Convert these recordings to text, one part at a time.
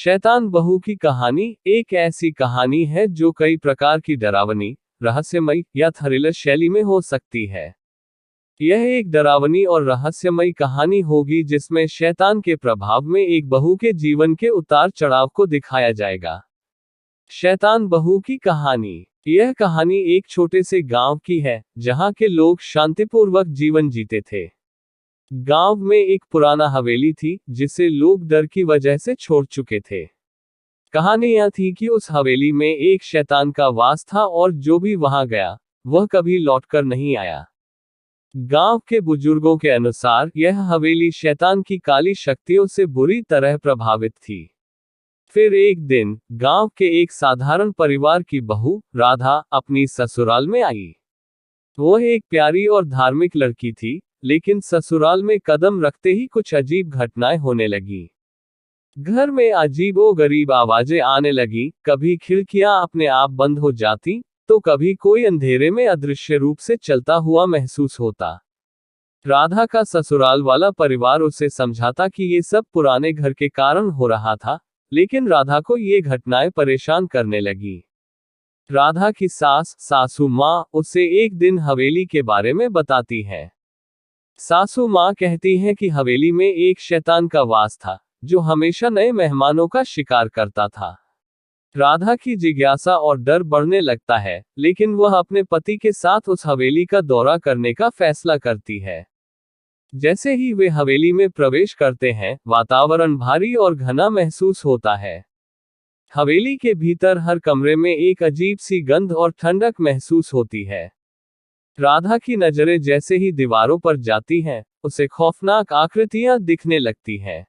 शैतान बहू की कहानी एक ऐसी कहानी है जो कई प्रकार की डरावनी, रहस्यमयी या थ्रिलर शैली में हो सकती है। यह एक डरावनी और रहस्यमयी कहानी होगी जिसमें शैतान के प्रभाव में एक बहू के जीवन के उतार चढ़ाव को दिखाया जाएगा। शैतान बहू की कहानी। यह कहानी एक छोटे से गांव की है, जहां के लोग शांतिपूर्वक जीवन जीते थे। गांव में एक पुराना हवेली थी, जिसे लोग डर की वजह से छोड़ चुके थे। कहानी यह थी कि उस हवेली में एक शैतान का वास था और जो भी वहां गया, वह कभी लौटकर नहीं आया। गांव के बुजुर्गों के अनुसार यह हवेली शैतान की काली शक्तियों से बुरी तरह प्रभावित थी। फिर एक दिन गांव के एक साधारण परिवार की बहू राधा अपनी ससुराल में आई। वह एक प्यारी और धार्मिक लड़की थी, लेकिन ससुराल में कदम रखते ही कुछ अजीब घटनाएं होने लगी। घर में अजीबोगरीब आवाजें आने लगी, कभी खिड़कियां अपने आप बंद हो जाती, तो कभी कोई अंधेरे में अदृश्य रूप से चलता हुआ महसूस होता। राधा का ससुराल वाला परिवार उसे समझाता कि ये सब पुराने घर के कारण हो रहा था, लेकिन राधा को ये घटनाएं परेशान करने लगी। राधा की सासू माँ उसे एक दिन हवेली के बारे में बताती है। सासू माँ कहती हैं कि हवेली में एक शैतान का वास था, जो हमेशा नए मेहमानों का शिकार करता था। राधा की जिज्ञासा और डर बढ़ने लगता है, लेकिन वह अपने पति के साथ उस हवेली का दौरा करने का फैसला करती है। जैसे ही वे हवेली में प्रवेश करते हैं, वातावरण भारी और घना महसूस होता है। हवेली के भीतर हर कमरे में एक अजीब सी गंध और ठंडक महसूस होती है। राधा की नजरें जैसे ही दीवारों पर जाती हैं, उसे खौफनाक आकृतियां दिखने लगती हैं।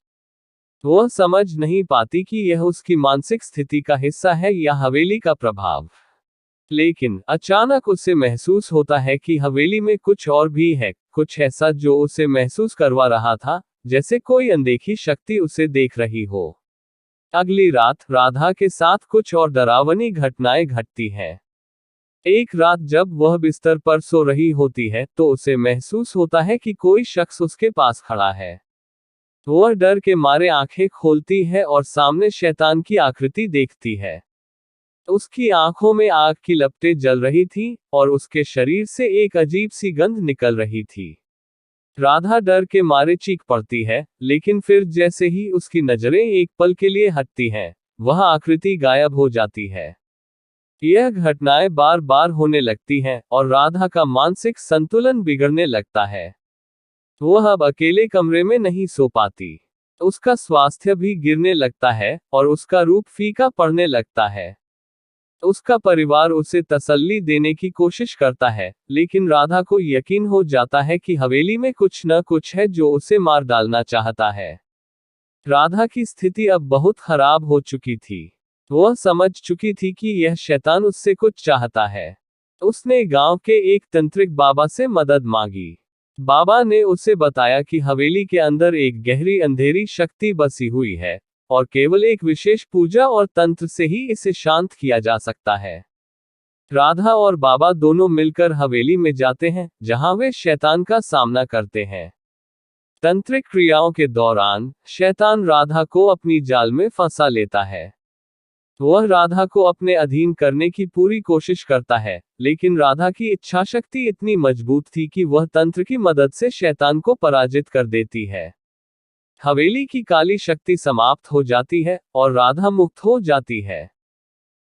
वह समझ नहीं पाती कि यह उसकी मानसिक स्थिति का हिस्सा है या हवेली का प्रभाव। लेकिन अचानक उसे महसूस होता है कि हवेली में कुछ और भी है, कुछ ऐसा जो उसे महसूस करवा रहा था, जैसे कोई अनदेखी शक्ति उसे देख रही हो। अगली रात राधा के साथ कुछ और डरावनी घटनाएं घटती हैं। एक रात जब वह बिस्तर पर सो रही होती है, तो उसे महसूस होता है कि कोई शख्स उसके पास खड़ा है। वह डर के मारे आंखें खोलती है और सामने शैतान की आकृति देखती है। उसकी आंखों में आग की लपटें जल रही थीं, और उसके शरीर से एक अजीब सी गंध निकल रही थी। राधा डर के मारे चीख पड़ती है, लेकिन फिर जैसे ही उसकी नजरें एक पल के लिए हटती हैं, वह आकृति गायब हो जाती है। यह घटनाएं बार बार होने लगती हैं, और राधा का मानसिक संतुलन बिगड़ने लगता है। वह अब अकेले कमरे में नहीं सो पाती। उसका स्वास्थ्य भी गिरने लगता है, और उसका रूप फीका पड़ने लगता है। उसका परिवार उसे तसल्ली देने की कोशिश करता है, लेकिन राधा को यकीन हो जाता है कि हवेली में कुछ न कुछ है जो उसे मार डालना चाहता है। राधा की स्थिति अब बहुत खराब हो चुकी थी। वह समझ चुकी थी कि यह शैतान उससे कुछ चाहता है। उसने गांव के एक तांत्रिक बाबा से मदद मांगी। बाबा ने उसे बताया कि हवेली के अंदर एक गहरी अंधेरी शक्ति बसी हुई है, और केवल एक विशेष पूजा और तंत्र से ही इसे शांत किया जा सकता है। राधा और बाबा दोनों मिलकर हवेली में जाते हैं, जहां वे शैतान का सामना करते हैं। तंत्रिक क्रियाओं के दौरान शैतान राधा को अपनी जाल में फंसा लेता है। वह राधा को अपने अधीन करने की पूरी कोशिश करता है, लेकिन राधा की इच्छाशक्ति इतनी मजबूत थी कि वह तंत्र की मदद से शैतान को पराजित कर देती है। हवेली की काली शक्ति समाप्त हो जाती है, और राधा मुक्त हो जाती है।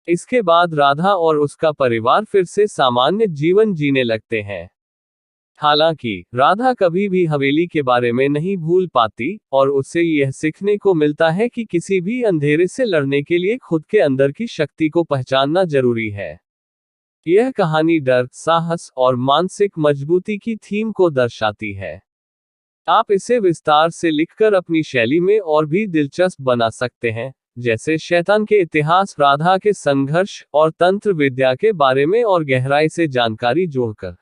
इसके बाद राधा और उसका परिवार फिर से सामान्य जीवन जीने लगते हैं। हालांकि राधा कभी भी हवेली के बारे में नहीं भूल पाती, और उसे यह सीखने को मिलता है कि किसी भी अंधेरे से लड़ने के लिए खुद के अंदर की शक्ति को पहचानना जरूरी है। यह कहानी डर, साहस और मानसिक मजबूती की थीम को दर्शाती है। आप इसे विस्तार से लिखकर अपनी शैली में और भी दिलचस्प बना सकते हैं, जैसे शैतान के इतिहास, राधा के संघर्ष और तंत्र विद्या के बारे में और गहराई से जानकारी जोड़कर।